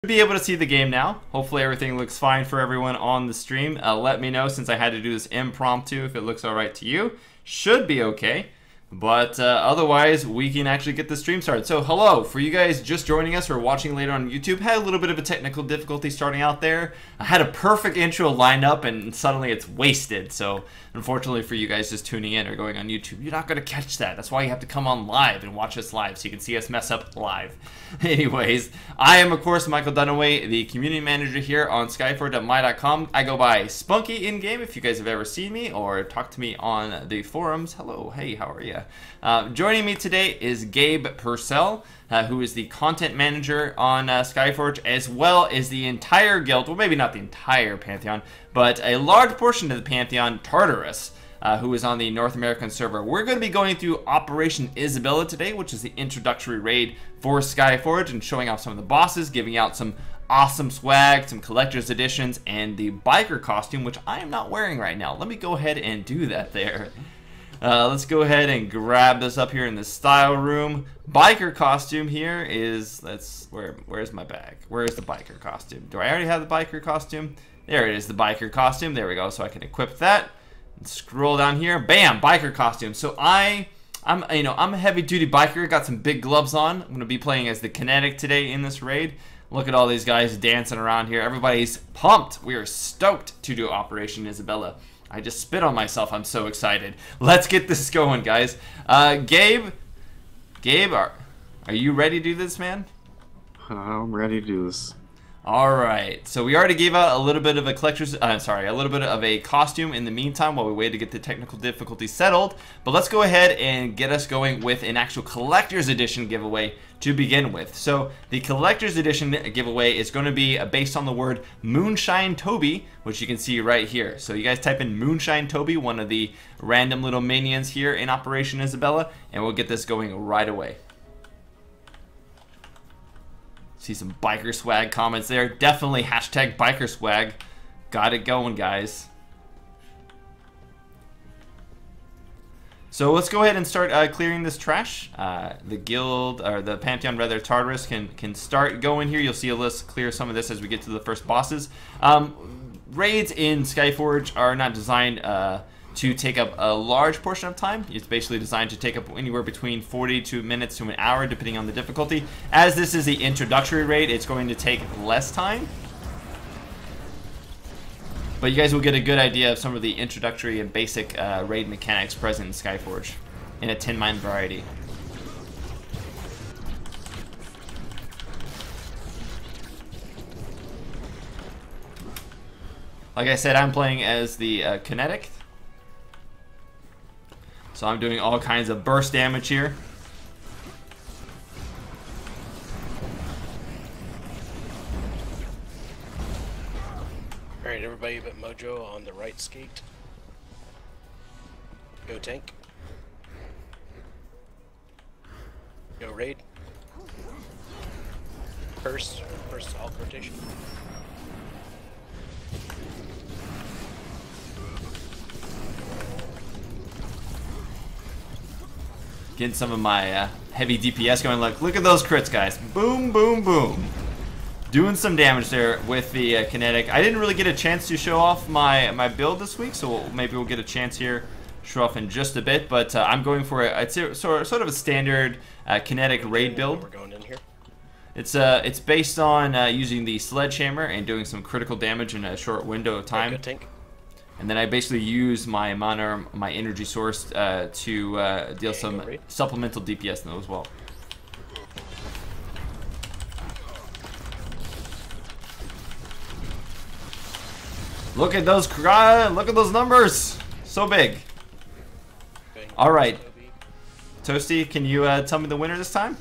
Be able to see the game now. Hopefully everything looks fine for everyone on the stream. Let me know, since I had to do this impromptu, if it looks alright to you. Should be okay. But otherwise, we can actually get the stream started. So hello, for you guys just joining us or watching later on YouTube, had a little bit of a technical difficulty starting out there. I had a perfect intro lined up and suddenly it's wasted. So unfortunately for you guys just tuning in or going on YouTube, you're not going to catch that. That's why you have to come on live and watch us live so you can see us mess up live. Anyways, I am of course Michael Dunaway, the community manager here on Skyforge.my.com. I go by Spunky in game if you guys have ever seen me or talked to me on the forums. Hello, hey, how are you? Joining me today is Gabe Purcell, who is the content manager on Skyforge, as well as the entire guild, well maybe not the entire Pantheon, but a large portion of the Pantheon, Tartarus, who is on the North American server. We're going to be going through Operation Isabella today, which is the introductory raid for Skyforge, and showing off some of the bosses, giving out some awesome swag, some collector's editions, and the biker costume, which I am not wearing right now. Let me go ahead and do that there. Let's go ahead and grab this up here in the style room. Biker costume here is, where's my bag? Where's the biker costume? Do I already have the biker costume? There it is, the biker costume. There we go, so I can equip that. And scroll down here, bam, biker costume. So I'm a heavy duty biker, got some big gloves on. I'm gonna be playing as the Kinetic today in this raid. Look at all these guys dancing around here. Everybody's pumped. We are stoked to do Operation Isabella. I just spit on myself. I'm so excited. Let's get this going, guys. Gabe, are you ready to do this, man? I'm ready to do this. All right. So we already gave out a little bit of a a little bit of a costume in the meantime while we wait to get the technical difficulty settled. But let's go ahead and get us going with an actual collector's edition giveaway to begin with. So the collector's edition giveaway is going to be based on the word Moonshine Toby, which you can see right here. So you guys type in Moonshine Toby, one of the random little minions here in Operation Isabella, and we'll get this going right away. See some biker swag comments there. Definitely hashtag biker swag. Got it going, guys. So let's go ahead and start clearing this trash. The guild, or the Pantheon rather, Tartarus can start going here. You'll see a list clear some of this as we get to the first bosses. Raids in Skyforge are not designed to take up a large portion of time. It's basically designed to take up anywhere between 40 minutes to an hour, depending on the difficulty. As this is the introductory raid, it's going to take less time. But you guys will get a good idea of some of the introductory and basic raid mechanics present in Skyforge in a 10-mine variety. Like I said, I'm playing as the Kinetic. So I'm doing all kinds of burst damage here. Alright, everybody but Mojo on the right skate. Go tank. Go raid. First alt rotation. Getting some of my heavy DPS going. Look at those crits, guys. Boom, boom, boom. Doing some damage there with the Kinetic. I didn't really get a chance to show off my build this week, so maybe we'll get a chance here to show off in just a bit. But I'm going for it's sort of a standard Kinetic raid build. We're going in here. It's based on using the Sledgehammer and doing some critical damage in a short window of time. Good tank. And then I basically use my mana, my energy source to deal some supplemental DPS in those as well. Look at those numbers, so big. All right, Toasty, can you tell me the winner this time?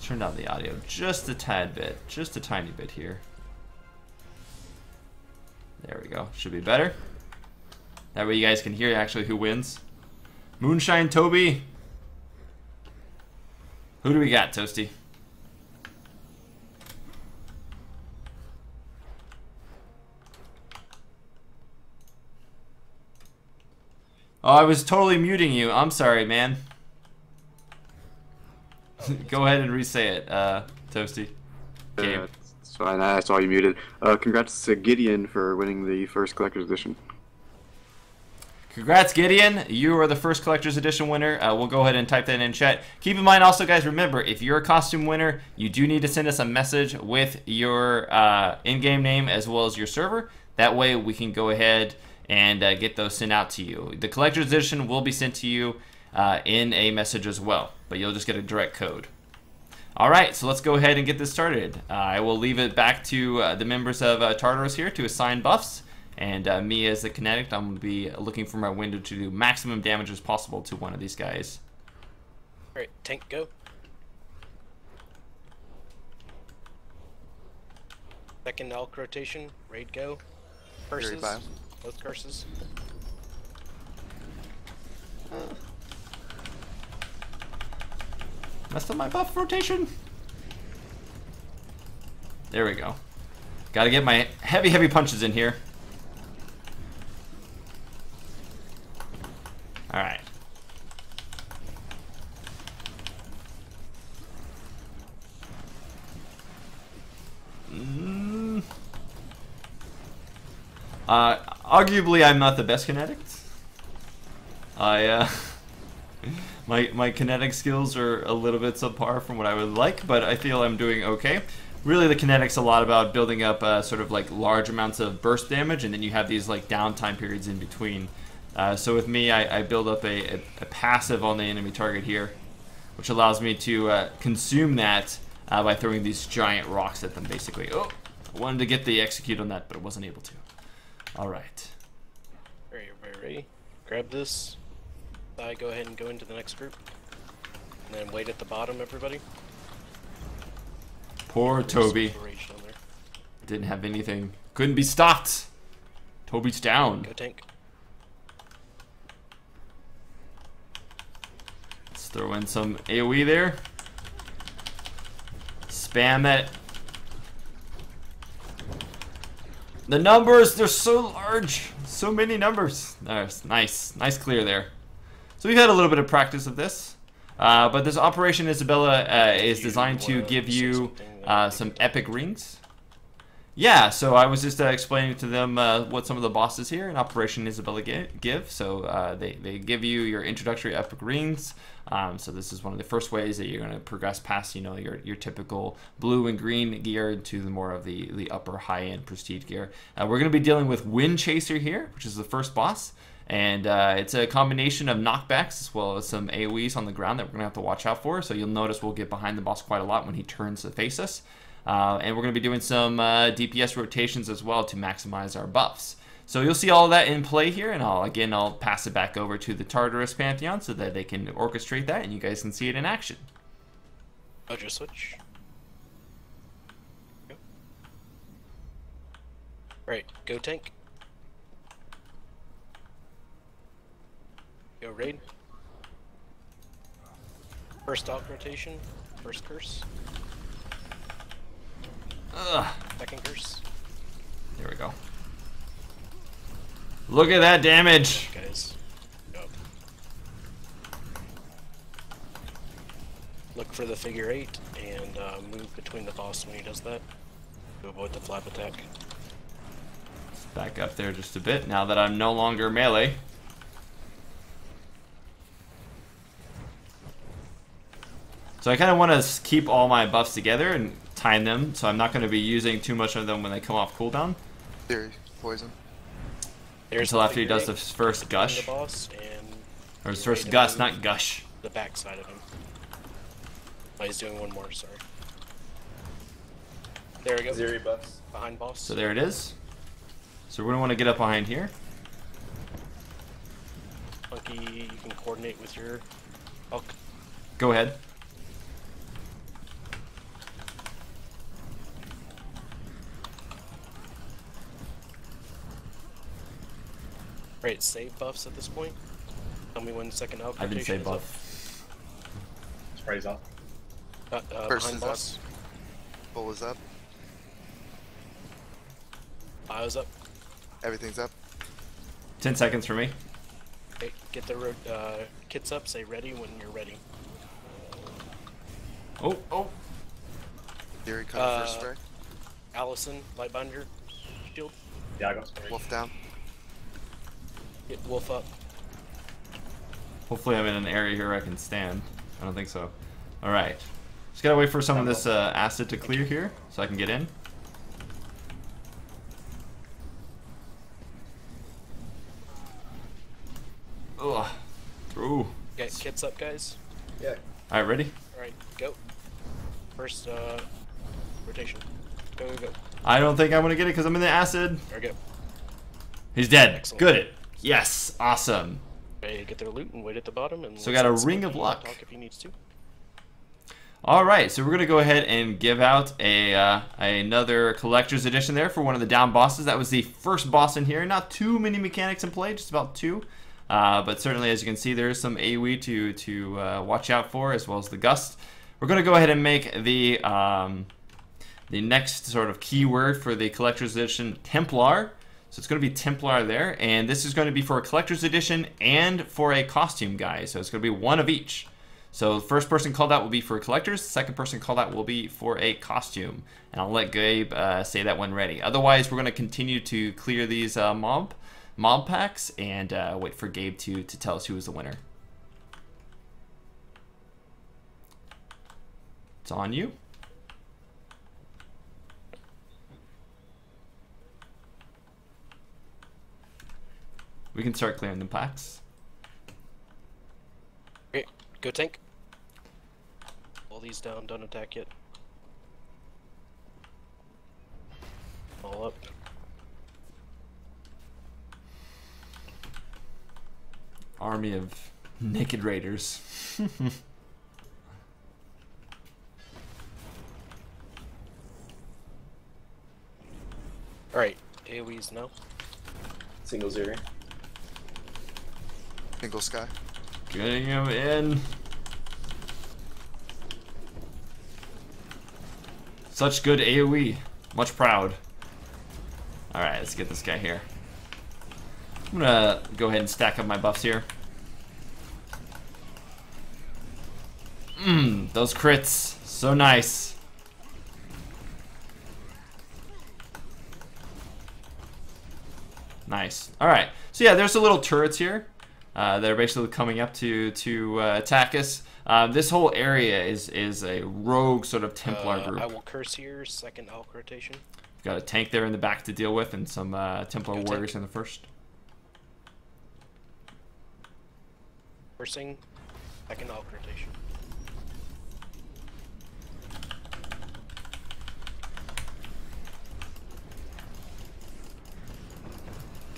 Turn down the audio just a tad bit, just a tiny bit here. There we go, should be better. That way you guys can hear actually who wins. Moonshine Toby. Who do we got, Toasty? Oh, I was totally muting you. I'm sorry, man. Go ahead and re-say it, Toasty. Gabe. It's fine. I saw you muted. Congrats to Gideon for winning the first collector's edition. Congrats, Gideon. You are the first Collector's Edition winner. We'll go ahead and type that in chat. Keep in mind also, guys, remember, if you're a costume winner, you do need to send us a message with your in-game name as well as your server. That way we can go ahead and get those sent out to you. The Collector's Edition will be sent to you in a message as well, but you'll just get a direct code. All right, so let's go ahead and get this started. I will leave it back to the members of Tartarus here to assign buffs. And me as the kinetic, I'm going to be looking for my window to do maximum damage as possible to one of these guys. Alright, tank go. Second elk rotation, raid go. Curses. Both curses. Messed up my buff rotation. There we go. Got to get my heavy punches in here. All right. Arguably, I'm not the best kinetic. My kinetic skills are a little bit subpar from what I would like, but I feel I'm doing okay. Really, the kinetic's a lot about building up sort of like large amounts of burst damage, and then you have these like downtime periods in between. So with me, I build up a passive on the enemy target here, which allows me to consume that by throwing these giant rocks at them, basically. Oh, I wanted to get the execute on that, but I wasn't able to. All right. Very ready. Grab this. I go ahead and go into the next group. And then wait at the bottom, everybody. Poor Toby. Didn't have anything. Couldn't be stopped. Toby's down. Go tank. Throw in some AoE there. Spam that. The numbers, they're so large. So many numbers. Nice clear there. So we've had a little bit of practice of this. But this Operation Isabella is designed to give you some epic rings. Yeah, so I was just explaining to them what some of the bosses here in Operation Isabella give. So they give you your introductory epic rings. So this is one of the first ways that you're going to progress past, you know, your typical blue and green gear to the more of the upper high-end prestige gear. We're going to be dealing with Windchaser here, which is the first boss. And it's a combination of knockbacks as well as some AoEs on the ground that we're going to have to watch out for. So you'll notice we'll get behind the boss quite a lot when he turns to face us. And we're going to be doing some DPS rotations as well to maximize our buffs. So you'll see all of that in play here, and I'll pass it back over to the Tartarus Pantheon so that they can orchestrate that and you guys can see it in action. Mojo switch. Go. Right, go tank. Go raid. First elk rotation, first curse. Second curse. There we go. Look at that damage. Guys. Go. Look for the figure 8 and move between the boss when he does that to avoid the flap attack. Let's back up there just a bit now that I'm no longer melee. So I kind of want to keep all my buffs together and time them, so I'm not going to be using too much of them when they come off cooldown. There's poison. Until after he does the first gush. The boss and or his first gust, not gush. The back side of him. Oh, he's doing one more, sorry. There we go. Zeri buffs. Behind boss. So there it is. So we're going to want to get up behind here. Funky, you can coordinate with your elk. Go ahead. Right, save buffs at this point. Tell me when the second elk I didn't say rotation is buff. Spray's off. up. First Behind is boss. Bull is up. Bio's up. Everything's up. 10 seconds for me. Okay, get the kits up, say ready when you're ready. Oh. Theory cover first spray. Allison, Lightbinder, shield. Yeah, I got spray. Wolf down. Get Wolf up. Hopefully I'm in an area here I can stand. I don't think so. Alright. Just gotta wait for some of this acid to clear here so I can get in. Ugh. Through. Get kits up, guys. Yeah. Alright, ready? Alright, go. First, rotation. Go, go, go. I don't think I'm gonna get it because I'm in the acid. There we go. He's dead. Excellent. Good. Yes. Awesome. Okay, get their loot and wait at the bottom. And So got a ring of luck. Talk if he needs to. Alright, so we're gonna go ahead and give out another collector's edition there for one of the down bosses. That was the first boss in here. Not too many mechanics in play, just about 2. But certainly, as you can see, there is some AoE to watch out for, as well as the gust. We're going to go ahead and make the next sort of keyword for the collector's edition Templar. So it's going to be Templar there, and this is going to be for a collector's edition and for a costume guy. So it's going to be one of each. So the first person called out will be for a collector's, the second person called out will be for a costume. And I'll let Gabe say that when ready. Otherwise, we're going to continue to clear these mob packs and wait for Gabe to tell us who is the winner. It's on you. We can start clearing the packs. Okay, go tank. All these down, don't attack yet. All up. Army of naked raiders. Alright, AoEs now. Single zero. Single sky. Getting him in. Such good AoE. Much proud. Alright, let's get this guy here. I'm gonna go ahead and stack up my buffs here. Those crits. So nice. Nice. Alright. So yeah, there's the little turrets here that are basically coming up to attack us. This whole area is a rogue sort of Templar group. I will curse here, second Alk rotation. Got a tank there in the back to deal with and some Templar Go warriors tank. in the first. Cursing, second Alk rotation.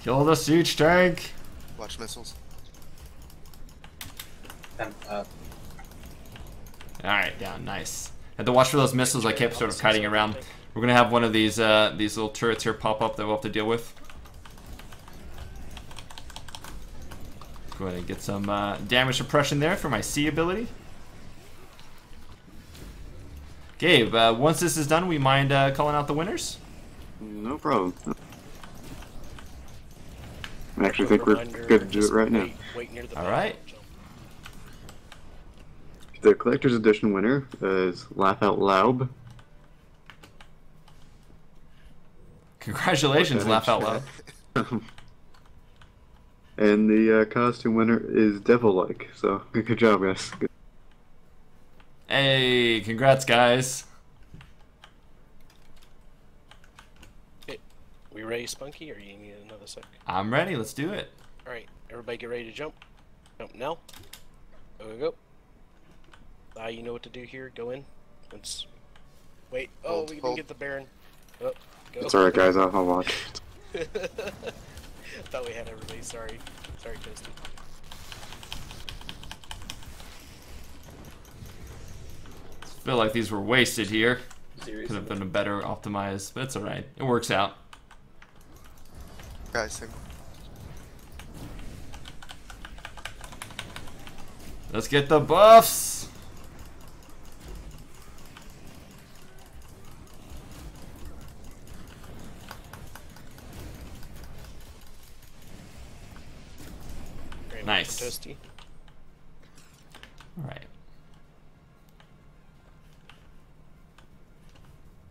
Kill the siege tank! Watch missiles. And, Alright, down, nice. Had to watch for those missiles I kept sort of kiting around. We're gonna have one of these little turrets here pop up that we'll have to deal with. Go ahead and get some damage suppression there for my C ability. Gabe, once this is done, we mind calling out the winners? No problem. I actually think we're good to do it right now. Wait near the All bottom, right. jump. The collector's edition winner is Laugh Out Loud. Congratulations, Laugh Out Loud. And the costume winner is Devil-like. So good job, guys. Good. Hey, congrats, guys. Okay, we ready, Spunky, or you need another sec? I'm ready, let's do it. Alright, everybody get ready to jump. Jump now. Go, go, go. You know what to do here. Go in. Let's wait. Oh, Hold, we didn't hold. get the Baron. Oh, go. It's alright, guys. I'll watch. Thought we had everybody. Sorry. Sorry, Toasty. Feel like these were wasted here. series. Could have been a better optimized, but it's alright. It works out. Guys, single. Let's get the buffs. Great. Very Nice. toasty. All right.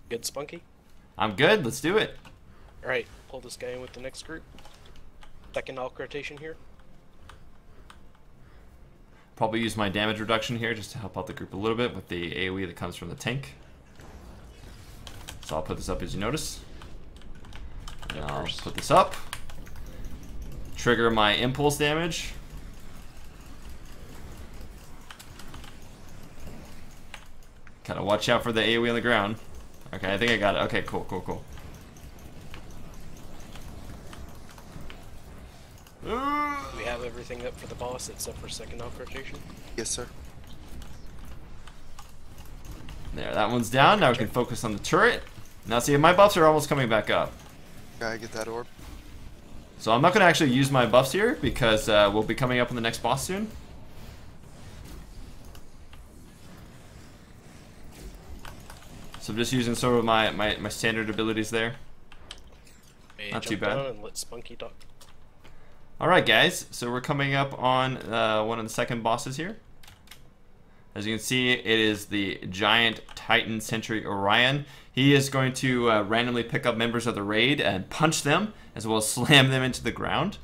Good, Spunky. I'm good. Let's do it. All right, pull this guy in with the next group. Second Alk rotation here. Probably use my damage reduction here just to help out the group a little bit with the AoE that comes from the tank. So I'll put this up as you notice. And I'll put this up. Trigger my impulse damage. Kind of watch out for the AoE on the ground. Okay, I think I got it. Okay, cool, cool, cool. We have everything up for the boss except for second Alk rotation. Yes, sir. There, that one's down. Now we can focus on the turret. Now see, my buffs are almost coming back up. Gotta get that orb. So I'm not going to actually use my buffs here because we'll be coming up on the next boss soon. So I'm just using sort of my standard abilities there. Hey, Not too jump bad. down and let Spunky talk. Alright guys, so we're coming up on one of the second bosses here. As you can see, it is the giant Titan Sentry Orion. He is going to randomly pick up members of the raid and punch them, as well as slam them into the ground.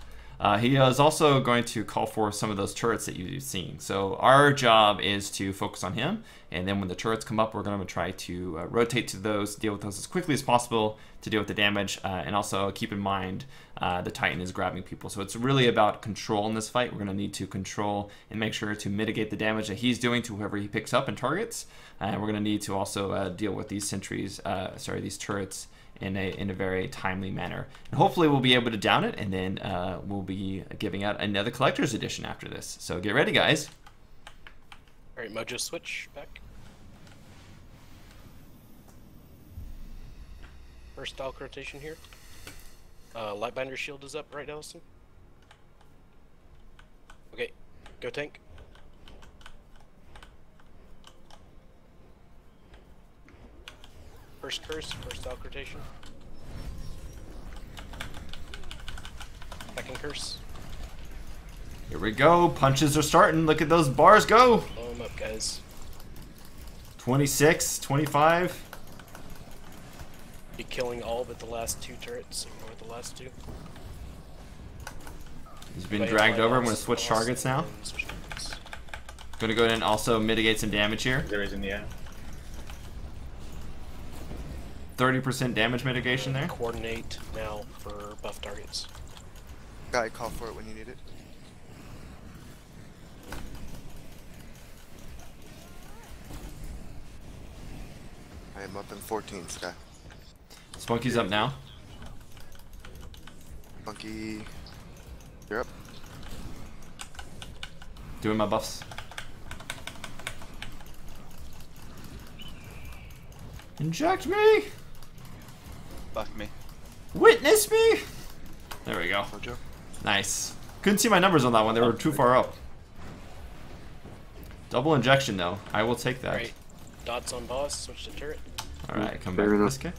He is also going to call for some of those turrets that you've seen. So our job is to focus on him, and then when the turrets come up, we're going to try to rotate to those, deal with those as quickly as possible to deal with the damage, and also keep in mind the Titan is grabbing people. So it's really about control in this fight. We're going to need to control and make sure to mitigate the damage that he's doing to whoever he picks up and targets. And we're going to need to also deal with these sentries, these turrets in a very timely manner. And hopefully we'll be able to down it, and then we'll be giving out another collector's edition after this. So get ready, guys. Alright, Mojo switch back. First Alk rotation here. Lightbinder shield is up, right, Allison? Okay, go tank. First curse, first Alk rotation. Second curse. Here we go. Punches are starting. Look at those bars go. Blow them up, guys. 26, 25. Be killing all but the last two turrets. Ignore the last two. He's been dragged over. I'm going to switch targets now. Going to go ahead and also mitigate some damage here. There is in the air. 30% damage mitigation there. Coordinate now for buff targets. Guy, call for it when you need it. I am up in 14, Sky. Spunky's up now. Monkey, you're up. Doing my buffs. Inject me! Fuck me. Witness me! There we go. Mojo. Nice. Couldn't see my numbers on that one. They were too far up. Double injection, though. I will take that. Alright, dots on boss, switch to turret. Alright, come back Fair to enough. this guy.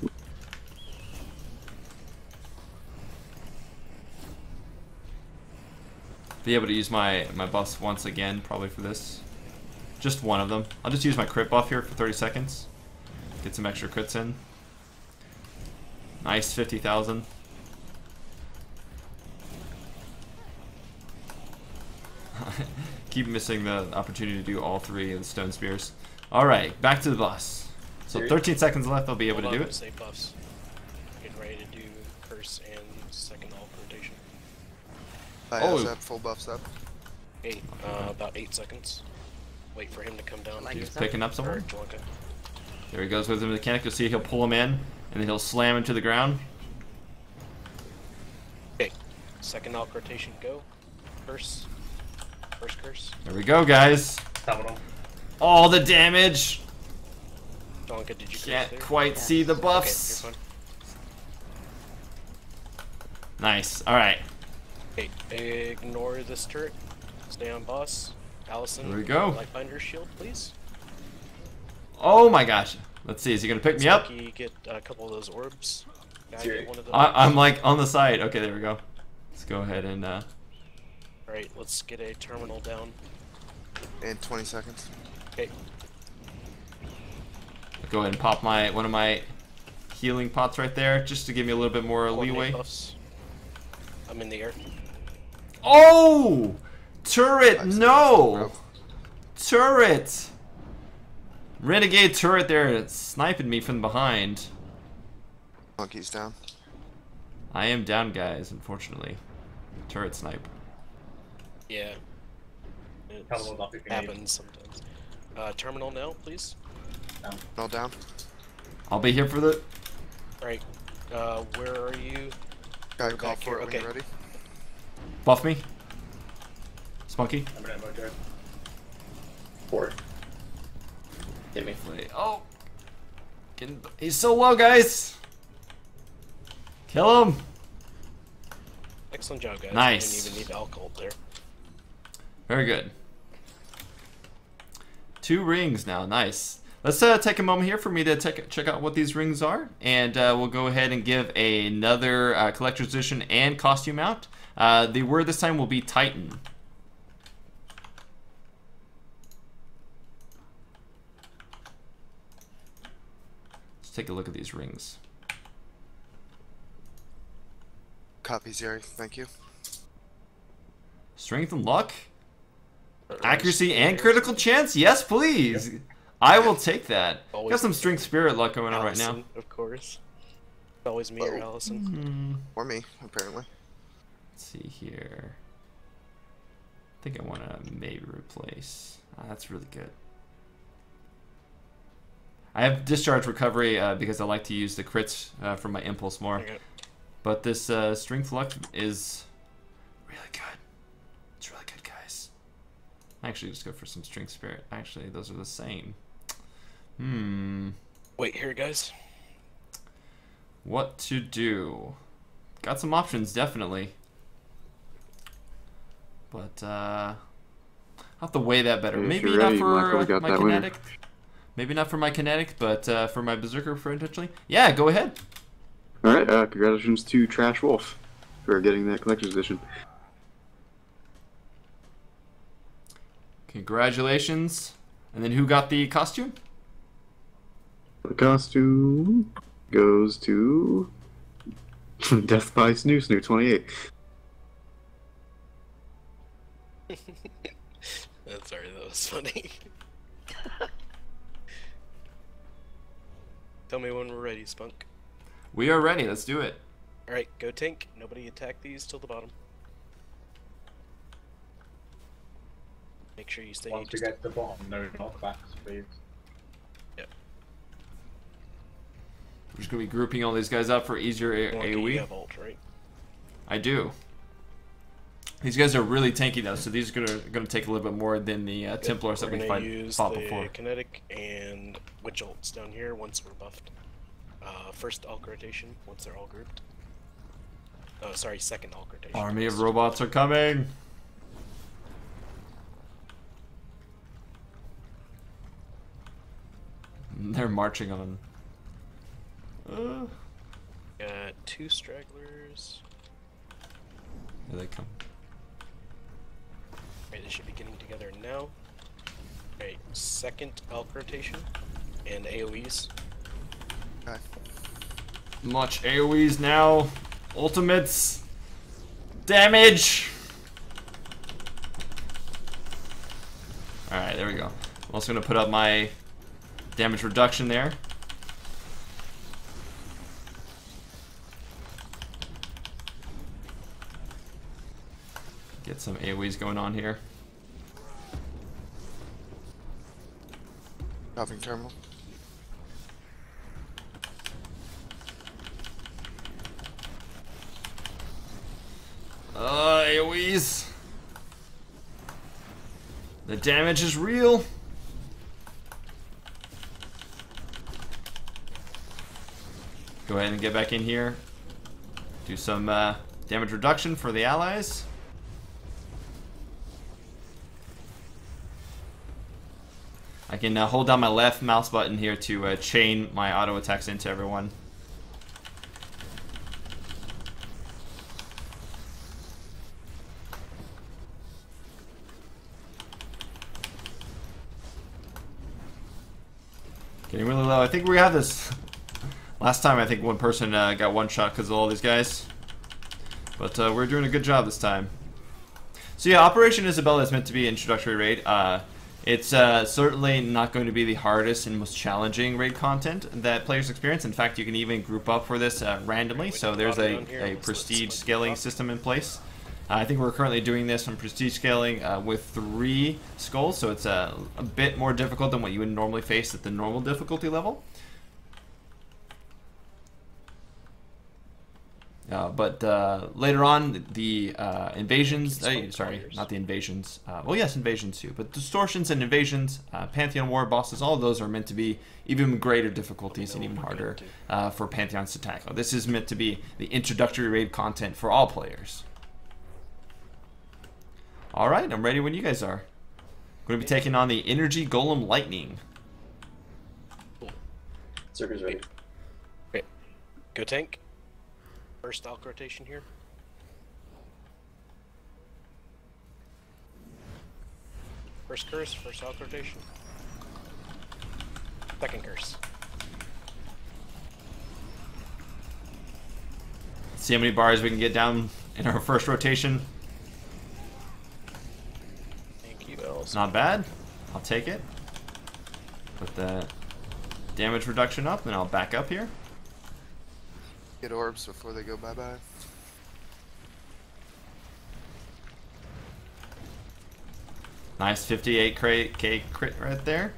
Be able to use my buffs once again, probably for this. Just one of them. I'll just use my crit buff here for 30 seconds. Get some extra crits in. Nice, 50,000. Keep missing the opportunity to do all three of the stone spears. Alright, back to the boss. So 13 seconds left, I'll be able to do it. Save buffs. Getting ready to do curse and second Alk rotation. I Oh. also have full buffs up. Okay, about 8 seconds. Wait for him to come down. He's picking up someone. Or Jalanka. There he goes with the mechanic. You'll see he'll pull him in, and then he'll slam him to the ground. Okay, second Alk rotation, go. Curse. First curse. There we go, guys. Terminal. All the damage. Jalanka, did you curse Can't there? quite see the Okay, buffs. you're fine. Nice. Alright. Okay, ignore this turret. Stay on boss. Allison, There we go. Lightbinder shield, please. Oh my gosh. Let's see. Is he going to pick me up? Spunky, get a couple of those orbs. Guy, Here. get one of those. I'm like on the side. Okay, there we go. Let's go ahead and Alright, let's get a terminal down. In 20 seconds. Okay. Go ahead and pop one of my healing pots right there, just to give me a little bit more Coordinate leeway. buffs. I'm in the air. Oh! Turret, 5 seconds, no! bro. Turret! Renegade turret there, sniping me from behind. Monkey's down. I am down, guys, unfortunately. Turret snipe. Yeah. Terminal's up if you need. Happens sometimes. Terminal now, please. No down. I'll be here for the... Alright. Where are you? Guy We're call back for here, it when okay. you're ready. Buff me. Spunky. I'm in ammo drive. 4. Hit me. Oh! He's so low, guys! Kill him! Excellent job, guys. Nice. You didn't even need alcohol there. Very good. 2 rings now, nice. Let's take a moment here for me to check out what these rings are, and we'll go ahead and give another collector's edition and costume out. The word this time will be Titan. Let's take a look at these rings. Copy, Zeri. Thank you. Strength and luck? Accuracy and critical chance? Yes, please. I will take that. Always Got some strength spirit luck going on right now. Allison, of course. Always me or Whoa. Allison. Or me, apparently. Let's see here. I think I want to maybe replace. That's really good. I have discharge recovery because I like to use the crits for my impulse more. Okay. But this strength luck is really good. It's really good, guys. Actually, just go for some strength spirit. Actually, those are the same. Wait here, guys. What to do? Got some options, definitely. But I'll have to weigh that better. If Maybe you're not ready, Michael, for we got my that winner. kinetic. Maybe not for my kinetic, but for my berserker potentially. Yeah, go ahead. Alright, congratulations to Trash Wolf for getting that collector's edition. Congratulations. And then who got the costume? The costume goes to Death by Snoo 28. Sorry, that was funny. Tell me when we're ready, Spunk. We are ready. Let's do it. Alright, go tank. Nobody attack these till the bottom. Make sure you stay Once we just... get to the bottom, no knockbacks, please. We're just going to be grouping all these guys up for easier You AoE. have ult, right? I do. These guys are really tanky though, so these are gonna take a little bit more than the Templars that we We're gonna use fought the before. kinetic and witch ults down here once we're buffed. First Alk rotation once they're all grouped. Oh, sorry, second Alk rotation. Army of robots are coming. They're marching on. Got 2 stragglers. Here they come. Right, they should be getting together now. Right, second Alk rotation and AoEs. Okay. Much AoEs now. Ultimates. Damage. Alright, there we go. I'm also going to put up my damage reduction there. Get some AoEs going on here. Copying terminal. AoEs. The damage is real. Go ahead and get back in here. Do some damage reduction for the allies. I can hold down my left mouse button here to chain my auto attacks into everyone. Getting really low. I think we have this. Last time I think one person got one shot because of all these guys. But we're doing a good job this time. So yeah, Operation Isabella is meant to be an introductory raid. It's certainly not going to be the hardest and most challenging raid content that players experience. In fact, you can even group up for this randomly. So there's a prestige scaling system in place. I think we're currently doing this on prestige scaling with 3 skulls, so it's a bit more difficult than what you would normally face at the normal difficulty level. But later on, the invasions, sorry, not the invasions, well yes, invasions too, but distortions and invasions, Pantheon war bosses, all of those are meant to be even greater difficulties and even harder for Pantheons to tackle. This is meant to be the introductory raid content for all players. Alright, I'm ready when you guys are. We're going to be taking on the Energy Golem Lightning. Circus ready. Okay. Go tank. First Alk rotation here. First curse, first Alk rotation. Second curse. See how many bars we can get down in our first rotation. Thank you, Ellis. Not bad. I'll take it. Put the damage reduction up, then I'll back up here. Get orbs before they go bye-bye. Nice 58k crit right there.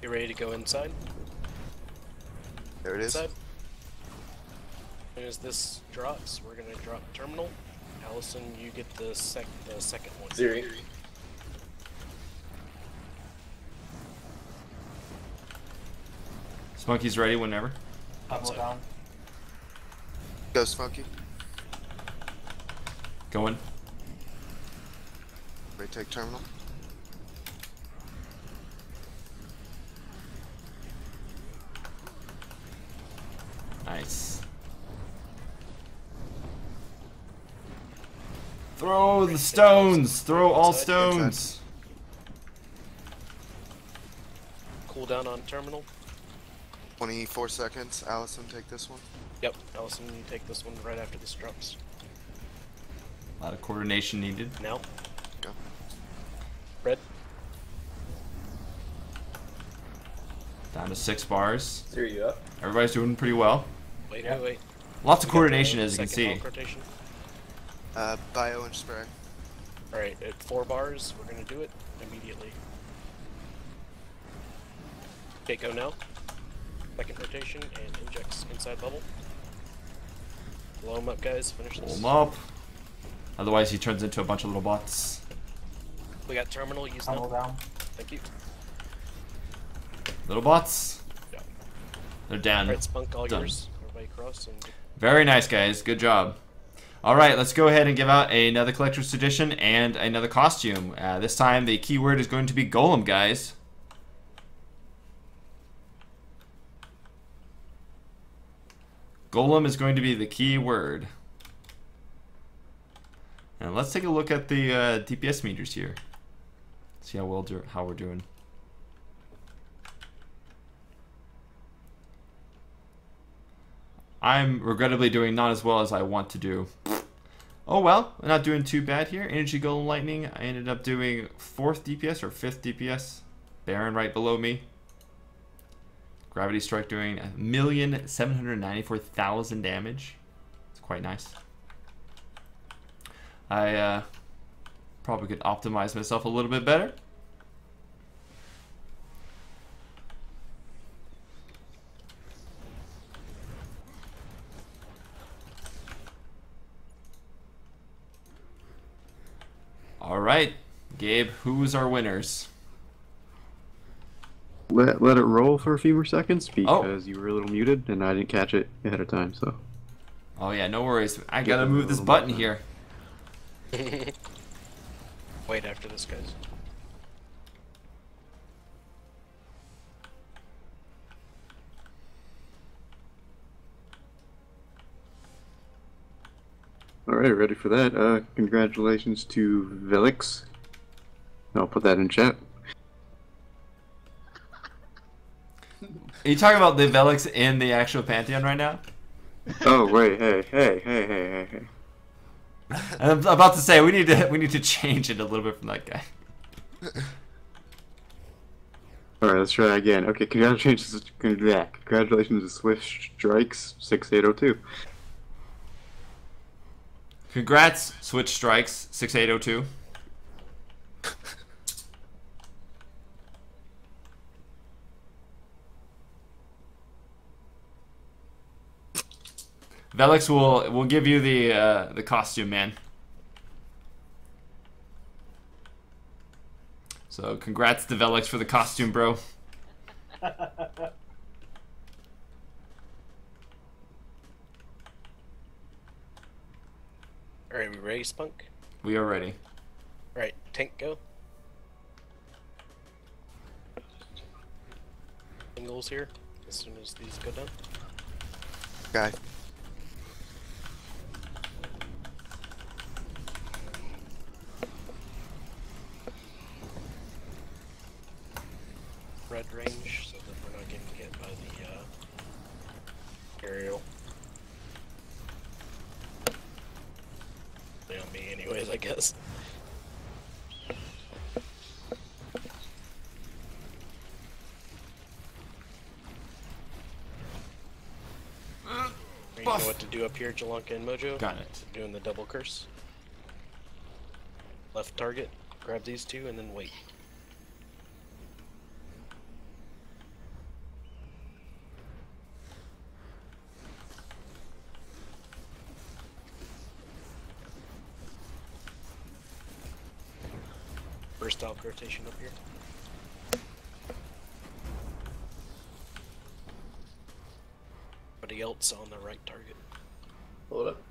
You ready to go inside? There it is. Inside. As soon as this drops, we're gonna drop terminal. Allison, you get the second one. Zeri. Spunky's ready whenever. Outside. Down. Go Spunky. Going. Ready to take terminal. Nice. Throw the stones! Throw all stones! Cooldown on terminal. 24 seconds. Allison, take this one. Yep, Allison, you take this one right after this drops. A lot of coordination needed. Now. Go. Red. Down to 6 bars. Zeri, you up? Everybody's doing pretty well. Wait, Yeah. wait, wait. Lots of We got coordination the as you can second see. Alk rotation. Bio and spray. Alright, at 4 bars, we're gonna do it immediately. Okay, go now. Second rotation and injects inside bubble. Blow him up, guys. Finish Pull this. him up. Otherwise he turns into a bunch of little bots. We got terminal, use Tunnel now. down. Thank you. Little bots. Yeah. They're down. Alright, Spunk, all Done. yours. Everybody cross and Very nice, guys. Good job. Alright, let's go ahead and give out another Collector's Edition and another costume. This time the keyword is going to be Golem, guys. Golem is going to be the key word. And let's take a look at the DPS meters here. See how we're doing. I'm regrettably doing not as well as I want to do. Oh well, I'm not doing too bad here. Energy Golem Lightning, I ended up doing 4th DPS or 5th DPS. Baron right below me. Gravity Strike doing 1,794,000 damage. It's quite nice. I probably could optimize myself a little bit better. All right, Gabe, who's our winners? Let it roll for a few more seconds because you were a little muted and I didn't catch it ahead of time. So. Oh yeah, no worries. I gotta move this button here. wait after this, guys. All right, ready for that? Congratulations to Velix. I'll put that in chat. Are you talking about the Velix in the actual Pantheon right now? Oh wait, hey. I'm about to say we need to change it a little bit from that guy. Alright, let's try again. Okay, congratulations to Swift Strikes 6802. Congrats, Switch Strikes 6802. Velix will give you the costume, man. So congrats to Velix for the costume, bro. Alright, we ready, Spunk? We are ready. Alright, tank go. Singles here, as soon as these go down. Guy. Red range, so that we're not getting hit by the aerial. They on me anyways, I guess. You know what to do up here, Jalanka and Mojo? Got it. Doing the double curse. Left target, grab these two, and then wait. First out rotation up here. Everybody else on the right target. Hold up.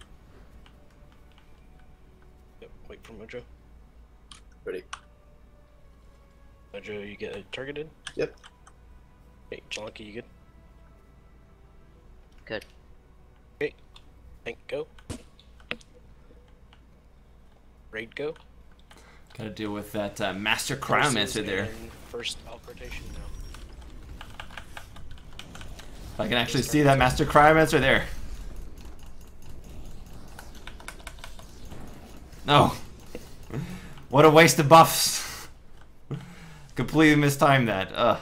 Yep, wait for Mojo. Ready. Mojo, you get targeted? Yep. Hey, Jalanka, you good? Good. Okay. Tank, go. Raid, go. Gotta deal with that Master Cryomancer there. First out rotation now. If I can actually see that Master Cryomancer there. No. What a waste of buffs. Completely mistimed that.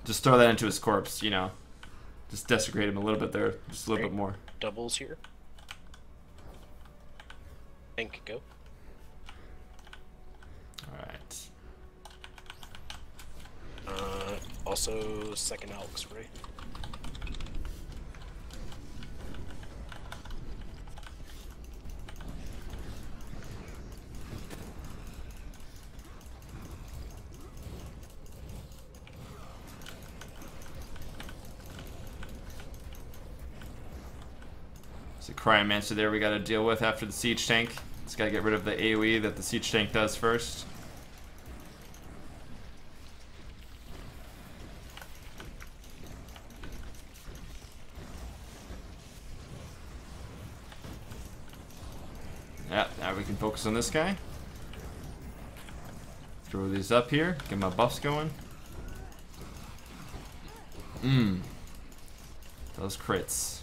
Just throw that into his corpse, you know. Just desecrate him a little bit there. Just a little bit more. Doubles here. Tank, go. Alright. Also, second Alex, right? There's a Cryomancer there we gotta deal with after the Siege Tank. Just gotta get rid of the AoE that the Siege Tank does first. Yeah, now we can focus on this guy. Throw these up here, get my buffs going. Those crits.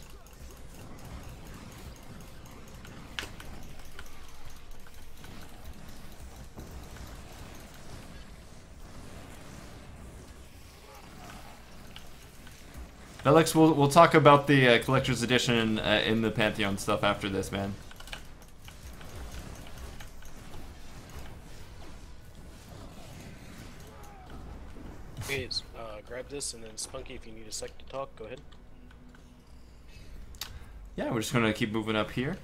Alex, we'll talk about the collector's edition in the Pantheon stuff after this, man. Okay, grab this, and then Spunky, if you need a sec to talk, go ahead. Yeah, we're just gonna keep moving up here,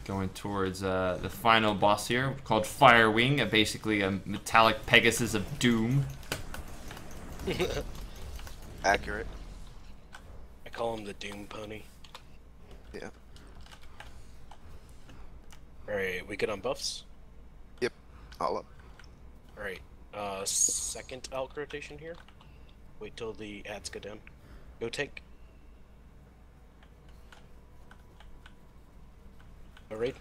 going towards the final boss here, called Firewing, basically a metallic Pegasus of doom. Accurate. I call him the Doom Pony. Yeah. Alright, we good on buffs? Yep. All up. Alright, second Alk rotation here. Wait till the ads go down. Go tank. Go raid.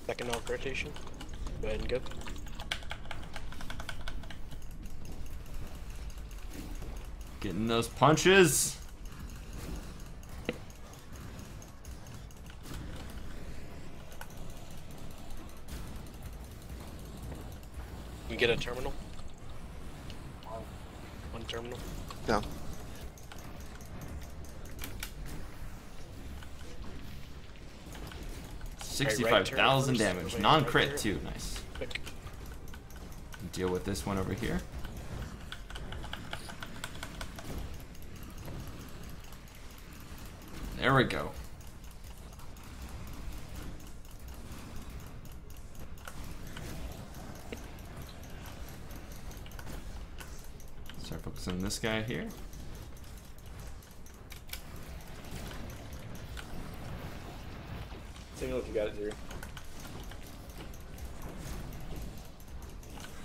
Second alt rotation. Go ahead and go. Getting those punches. You get a terminal. One terminal. Down. $65,000 damage. Everybody Non-crit right too. Nice. Quick. Deal with this one over here. There we go. Start focusing on this guy here. Signal if you got it, Zuri.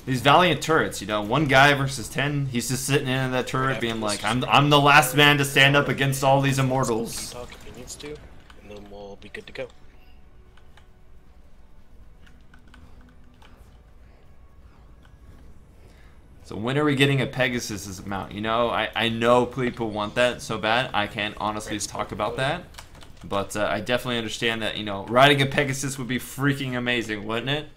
These valiant turrets, you know, one guy versus 10. He's just sitting in that turret, being like, "I'm the last man to stand up against all these immortals." Talk if he needs to, and then we'll be good to go. So when are we getting a Pegasus as a mount? You know, I know people want that so bad. I can't honestly talk about that. But I definitely understand that, you know, riding a Pegasus would be freaking amazing, wouldn't it?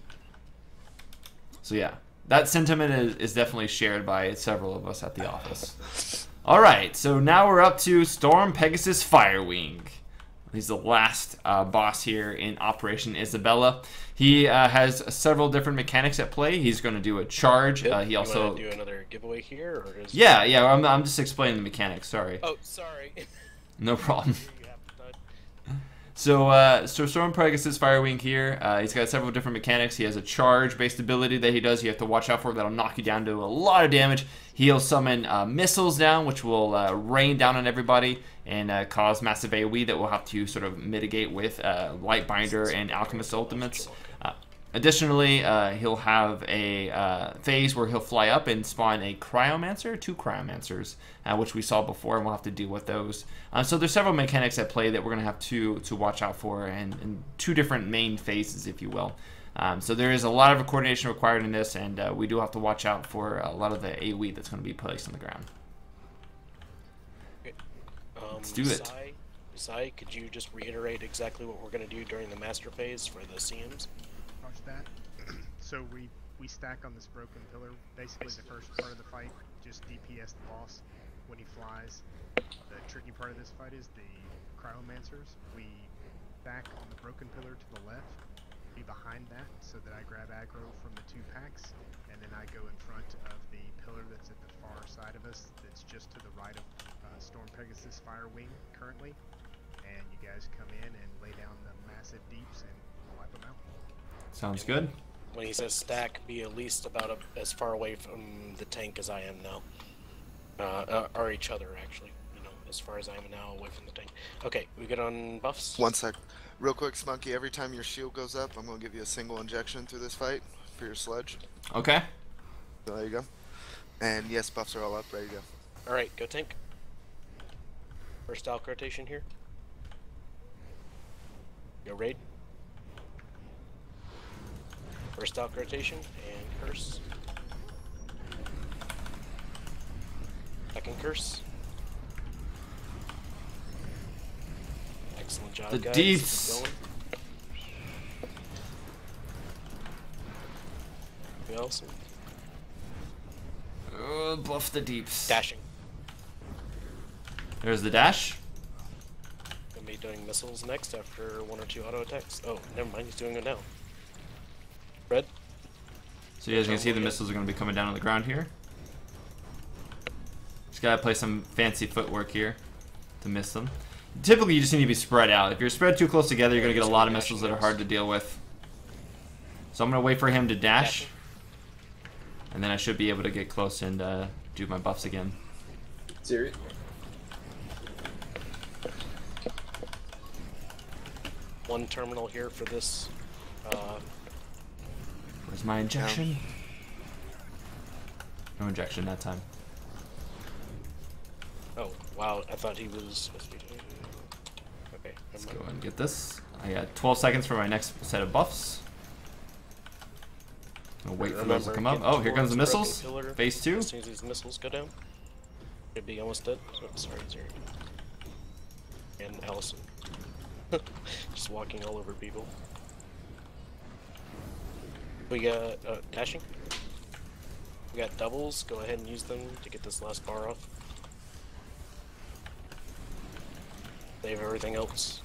So yeah, that sentiment is definitely shared by several of us at the office. Alright, so now we're up to Storm Pegasus Firewing. He's the last boss here in Operation Isabella. He has several different mechanics at play. He's going to do a charge. He also want to do another giveaway here, or is yeah. I'm just explaining the mechanics. Sorry. Oh, sorry. No problem. You have to So Storm Pegasus Firewing here, he's got several different mechanics. He has a charge-based ability that he does. You have to watch out for. That'll knock you down to a lot of damage. He'll summon missiles down, which will rain down on everybody and cause massive AoE that we'll have to sort of mitigate with Lightbinder and Alchemist Ultimates. Additionally, he'll have a phase where he'll fly up and spawn a Cryomancer, 2 Cryomancers, which we saw before, and we'll have to deal with those. So there's several mechanics at play that we're going to have to watch out for, and 2 different main phases, if you will. So there is a lot of coordination required in this, and we do have to watch out for a lot of the AoE that's going to be placed on the ground. Okay. Let's do it. Sai, could you just reiterate exactly what we're going to do during the master phase for the CMs? That. So we stack on this broken pillar. Basically, the first part of the fight, just DPS the boss when he flies. The tricky part of this fight is the Cryomancers. We stack on the broken pillar to the left, be behind that, so that I grab aggro from the 2 packs, and then I go in front of the pillar that's at the far side of us, that's just to the right of Storm Pegasus Firewing currently. And you guys come in and lay down the massive deeps and wipe them out. Sounds good. When he says stack, be at least about as far away from the tank as I am now. Or each other, actually. You know, as far as I am now away from the tank. Okay, we good on buffs? 1 sec. Real quick, Spunky, every time your shield goes up, I'm going to give you a single injection through this fight for your sledge. Okay. So there you go. And yes, buffs are all up. Ready to go. Alright, go tank. First alk rotation here. Go raid. First alk rotation and curse. Second curse. Excellent job, The guys. deeps. Keep going. Who else? Buff the deeps. Dashing. There's the dash. Gonna be doing missiles next after 1 or 2 auto attacks. Oh, never mind, he's doing it now. Red. So you guys can see the missiles are going to be coming down on the ground here. Just got to play some fancy footwork here to miss them. Typically, you just need to be spread out. If you're spread too close together, you're going to get a lot of missiles that are hard to deal with. So I'm going to wait for him to dash. And then I should be able to get close and do my buffs again. Zuri. One terminal here for this. Where's my injection? No injection that time. Oh, wow, I thought he was supposed to be doing... Okay, Let's never go mind. and get this. I got 12 seconds for my next set of buffs. I'll wait for those to come up. get Oh, here comes towards the broken missiles. pillar. Phase 2. As soon as these missiles go down, should be almost dead. Oh, sorry, Zeri. And Allison. Just walking all over people. We got dashing. We got doubles. Go ahead and use them to get this last bar off. Save everything else.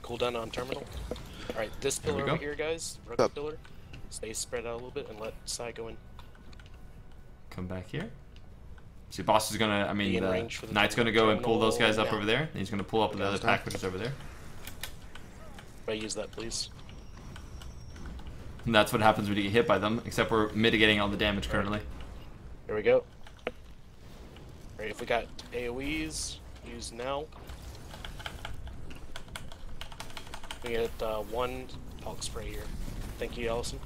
Cooldown on terminal. Alright, this There we pillar go. over here, guys. Broken pillar. Stay spread out a little bit and let Sai go in. Come back here. See, boss is gonna, Be the in range for the knight's gonna go and pull those guys up terminal over there. And he's gonna pull up the other pack, which is over there. Everybody use that, please. And that's what happens when you get hit by them, except we're mitigating all the damage currently. There we go. Alright, if we got AoEs, use now. We get one talk spray here. Thank you, Allison.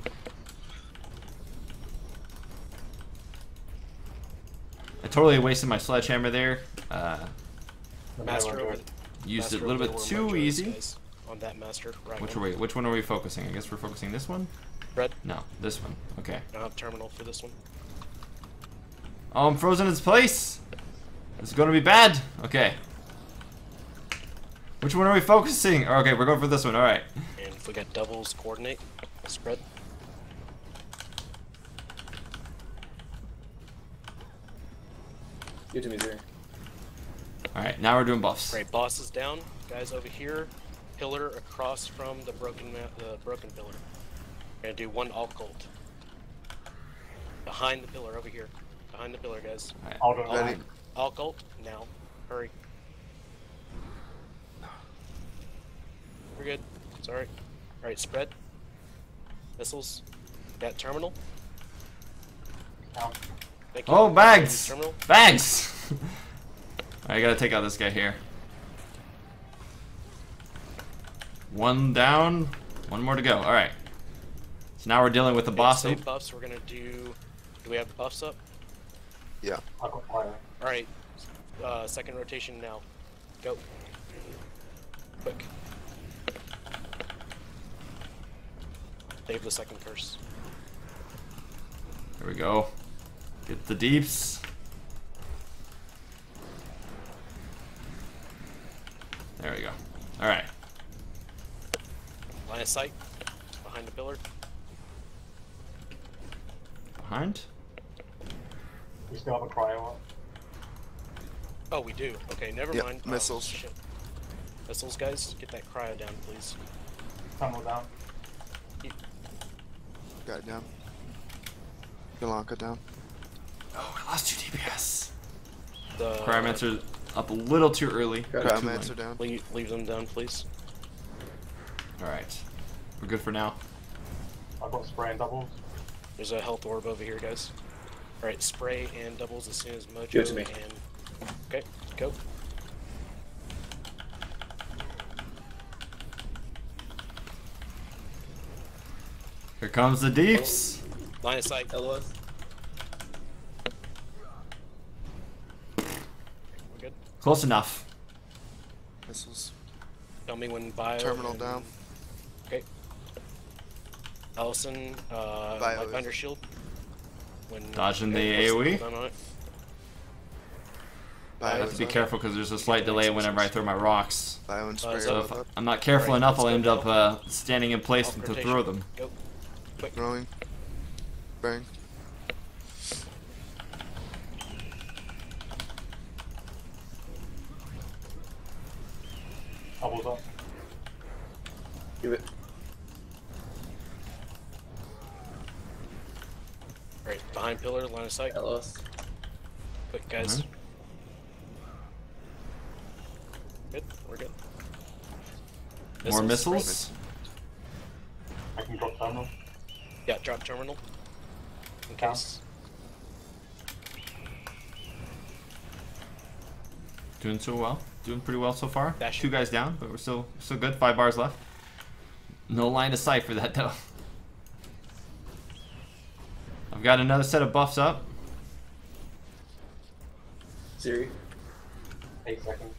I totally wasted my sledgehammer there. Master over. Used it a Master little over bit where too Mojo is, easy. guys. On that master, right? Which one are we focusing? I guess we're focusing this one? Red. No, this one. Okay. I don't have terminal for this one. Oh, I'm frozen in its place! This is gonna be bad! Okay. Which one are we focusing? Okay, we're going for this one, alright. And if we got doubles, coordinate, spread. Give it to me, Zeri. Alright, now we're doing buffs. Right, boss is down. Guys over here, pillar across from the broken pillar. We're gonna do one alt cult. Behind the pillar over here. Behind the pillar, guys. Alright. Ready? Alt cult now. Hurry. We're good. It's alright. Alright, spread. Missiles. Got terminal. Thank you. Oh, bags! Terminal. Bags! I gotta take out this guy here. One down, one more to go. Alright. So now we're dealing with the boss. Save buffs. We're gonna do. Do we have the buffs up? Yeah. Alright. Second rotation now. Go. Quick. Save the second curse. There we go. Get the deeps. There we go. Alright. Line of sight. Behind the pillar. Behind. We still have a cryo up. Oh, we do. Okay, never Yep, mind. missiles. Shit. Missiles, guys. Get that cryo down, please. Tunnel down. Got it down. Yolanda down. Oh, we lost 2 DPS. The Cryomancer up a little too early. Cryomancer down. leave them down, please. Alright. We're good for now. I've got spray and doubles. There's a health orb over here, guys. Alright, spray and doubles as soon as Mojo Give it to me. and... Okay, go. Here comes the deeps. Line of sight. Allods. We're good. Close enough. Missiles. Tell me when bio... Terminal and- down. Okay. Allison, Bio like is- under shield. When Dodging the everyone's AoE. done on it. I Bio have to be is up. careful because there's a slight delay whenever I throw my rocks. Bio and spray so So are if up. I'm not careful Alright, enough, I'll let's end go. up standing in place to Rotation. throw them. Go. Quick. Throwing. Bang. Doubles up. Give it. Alright, behind pillar, line of sight. Allods. Quick, guys. Mhm. Good, we're good. More Missiles, missiles. I can drop terminal. spread. Yeah, drop terminal. In Down. case. Doing so well. Doing pretty well so far. Dash. 2 guys down, but we're still good. 5 bars left. No line of sight for that though. I've got another set of buffs up. Zeri. 8 seconds.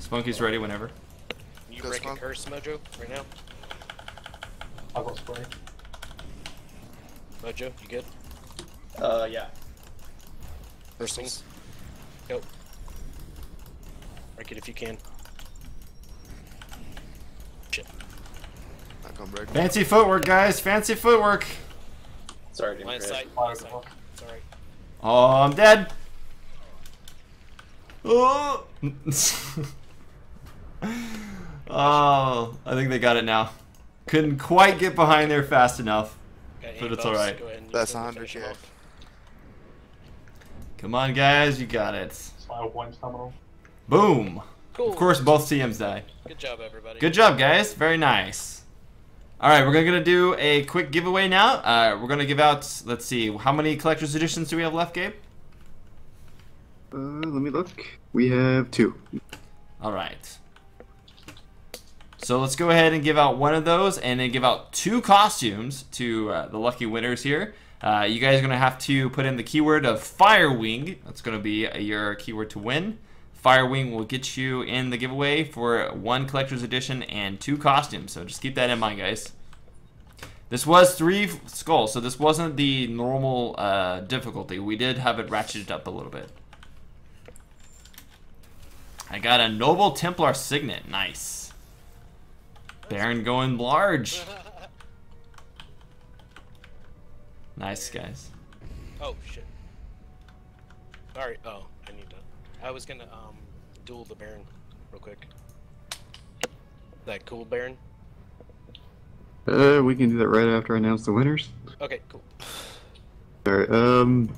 Spunky's ready whenever. You Go break a Spunk. curse, Mojo, right now? I've got spray. Mojo, you good? Yeah. First things. Go. Break it if you can. Shit. Not gonna break. Fancy footwork, guys. Fancy footwork. Sorry, didn't Line of crit. sight. Fire Line of sight. before. It's alright. Oh, I'm dead. Oh. Oh, I think they got it now. Couldn't quite get behind there fast enough. Got But aim it's buffs, alright. go ahead and use That's them to finish 100K. them off. Come on, guys. You got it. Spire points terminal. Boom. Cool. Of course, both CMs die. Good job, everybody. Good job, guys. Very nice. All right, we're gonna do a quick giveaway now. We're gonna give out. Let's see, how many collector's editions do we have left, Gabe? Let me look. We have 2. All right. So let's go ahead and give out one of those, and then give out 2 costumes to the lucky winners here. You guys are gonna have to put in the keyword of Firewing. That's gonna be your keyword to win. Firewing will get you in the giveaway for 1 collector's edition and 2 costumes. So just keep that in mind, guys. This was 3 skulls, so this wasn't the normal difficulty. We did have it ratcheted up a little bit. I got a Noble Templar Signet. Nice. Baron going large. Nice, guys. Oh, shit. Alright, oh, I need to. I was gonna, duel the Baron real quick. That cool Baron? We can do that right after I announce the winners. Okay, cool. Alright,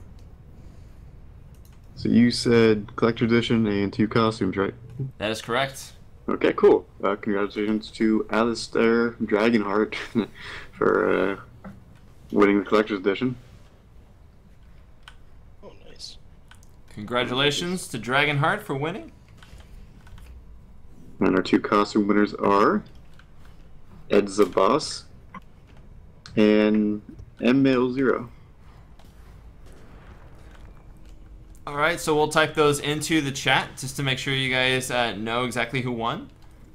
so you said collector edition and 2 costumes, right? That is correct. Okay, cool. Congratulations to Alistair Dragonheart for winning the collector's edition. Oh, nice. Congratulations to Dragonheart for winning. And our 2 costume winners are Edza Boss and ML0. All right, so we'll type those into the chat just to make sure you guys know exactly who won.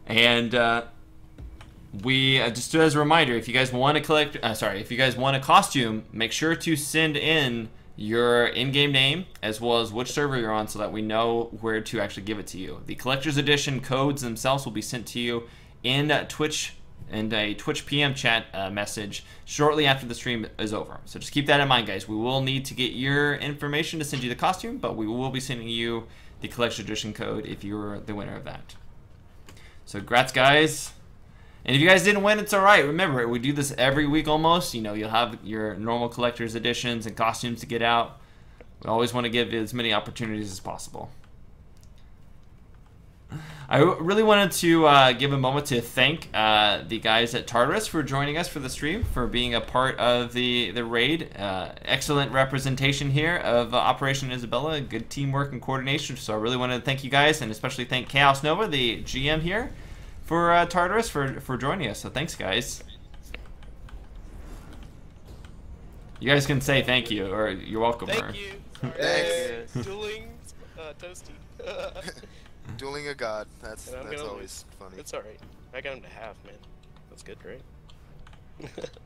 And we just as a reminder, if you guys want to collect, if you guys want a costume, make sure to send in your in-game name as well as which server you're on, so that we know where to actually give it to you. The collector's edition codes themselves will be sent to you in Twitch and a Twitch PM chat message shortly after the stream is over. So just keep that in mind, guys. We will need to get your information to send you the costume, but we will be sending you the collector's edition code if you're the winner of that. So congrats, guys. And if you guys didn't win, it's all right. Remember, we do this every week almost. You know, you'll have your normal collector's editions and costumes to get out. We always want to give as many opportunities as possible. I really wanted to give a moment to thank the guys at Tartarus for joining us for the stream, for being a part of the raid. Excellent representation here of Operation Isabella. Good teamwork and coordination. So I really wanted to thank you guys, and especially thank Chaos Nova, the GM here, for Tartarus for joining us. So thanks, guys. You guys can say thank you, or you're welcome. Thank you. Thanks. Dueling Toasty. Dueling a god. That's And I'm gonna always lose. funny. It's alright. I got him to half, man. That's good, right?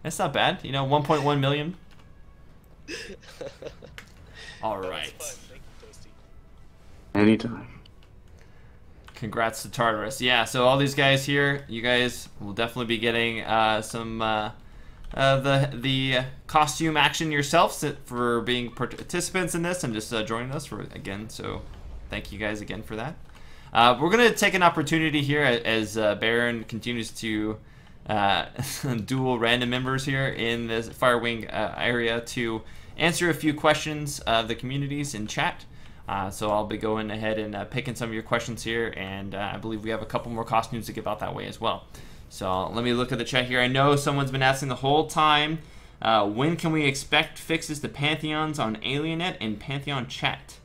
That's not bad. You know, 1.1 million. All That was right. fun. Thank you, Toasty. Anytime. Congrats to Tartarus. Yeah, so all these guys here, you guys will definitely be getting some the costume action yourselves for being participants in this and just joining us for again. So thank you guys again for that. We're gonna take an opportunity here as Baron continues to duel random members here in this Firewing area to answer a few questions of the communities in chat. So I'll be going ahead and picking some of your questions here, and I believe we have a couple more costumes to give out that way as well. So let me look at the chat here. I know someone's been asking the whole time, when can we expect fixes to Pantheons on Alienet and Pantheon chat?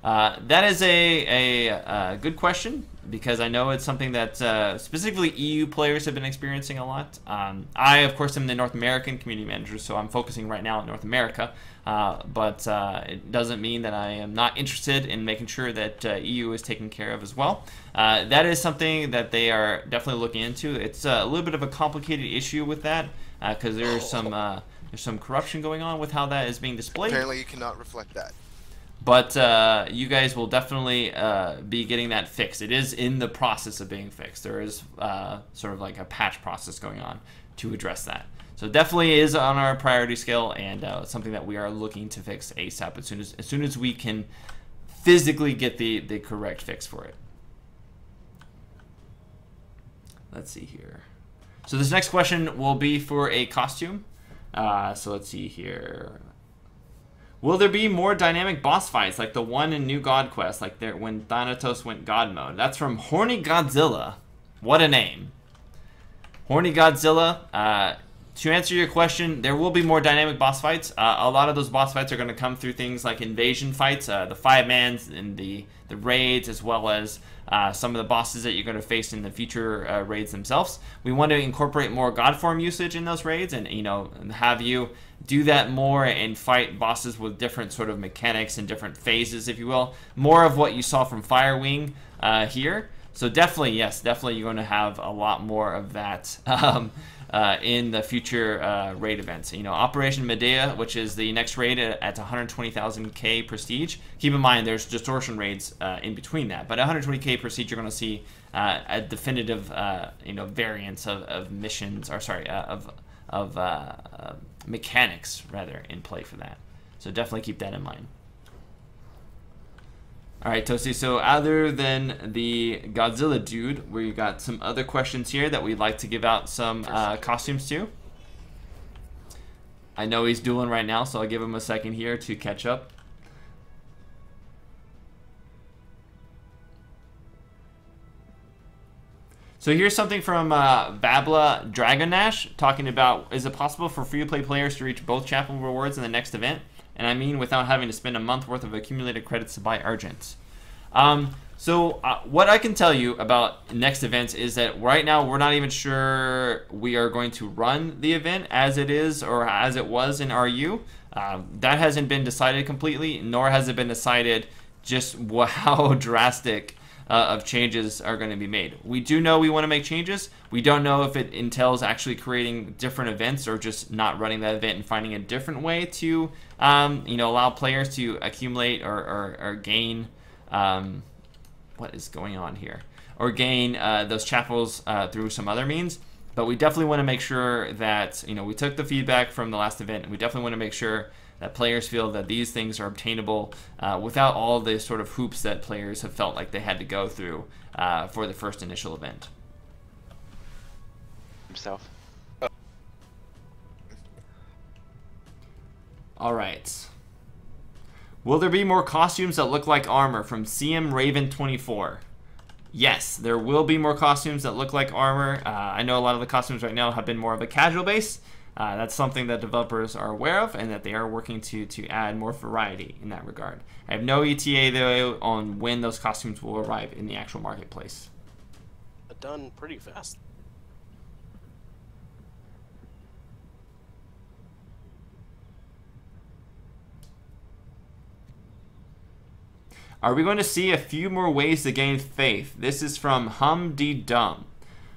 That is a good question. because I know it's something that specifically EU players have been experiencing a lot. I, of course, am the North American community manager, so I'm focusing right now on North America. But it doesn't mean that I am not interested in making sure that EU is taken care of as well. That is something that they are definitely looking into. It's a little bit of a complicated issue with that because there's some corruption going on with how that is being displayed. Apparently, you cannot reflect that. But you guys will definitely be getting that fixed. It is in the process of being fixed. There is sort of like a patch process going on to address that. So definitely is on our priority scale, and something that we are looking to fix ASAP as soon as we can physically get the correct fix for it. Let's see here. So this next question will be for a costume. So let's see here. Will there be more dynamic boss fights like the one in New God Quest, like there when Thanatos went God mode? That's from Horny Godzilla. What a name. Horny Godzilla. To answer your question, there will be more dynamic boss fights. A lot of those boss fights are going to come through things like invasion fights, the 5-mans and the raids, as well as some of the bosses that you're going to face in the future raids themselves. We want to incorporate more god form usage in those raids, and have you do that more and fight bosses with different sort of mechanics and different phases, if you will. More of what you saw from Firewing here. So definitely, yes, definitely you're going to have a lot more of that in the future raid events. Operation Medea, which is the next raid at 120,000k prestige. Keep in mind, there's distortion raids in between that, but 120k prestige, you're going to see a definitive, variance of missions, or sorry, of mechanics rather in play for that. So definitely keep that in mind. All right, Toasty, so other than the Godzilla dude, we got some other questions here that we'd like to give out some costumes to. I know he's dueling right now, so I'll give him a second here to catch up. So here's something from Babla Dragonash talking about, is it possible for free-to-play players to reach both chapel rewards in the next event? And I mean without having to spend a month worth of accumulated credits to buy Argents. What I can tell you about next events is that right now we're not even sure we are going to run the event as it is or as it was in RU. That hasn't been decided completely, nor has it been decided just how drastic of changes are going to be made. We do know we want to make changes. We don't know if it entails actually creating different events or just not running that event and finding a different way to allow players to accumulate or gain what is going on here, or gain those chapels through some other means. But we definitely want to make sure that we took the feedback from the last event, and we definitely want to make sure that players feel that these things are obtainable without all the sort of hoops that players have felt like they had to go through for the first initial event. Himself. All right. Will there be more costumes that look like armor from CM Raven 24? Yes, there will be more costumes that look like armor. I know a lot of the costumes right now have been more of a casual base. That's something that developers are aware of, and that they are working to add more variety in that regard. I have no ETA though on when those costumes will arrive in the actual marketplace. Done pretty fast. Are we going to see a few more ways to gain faith? This is from Humdydum.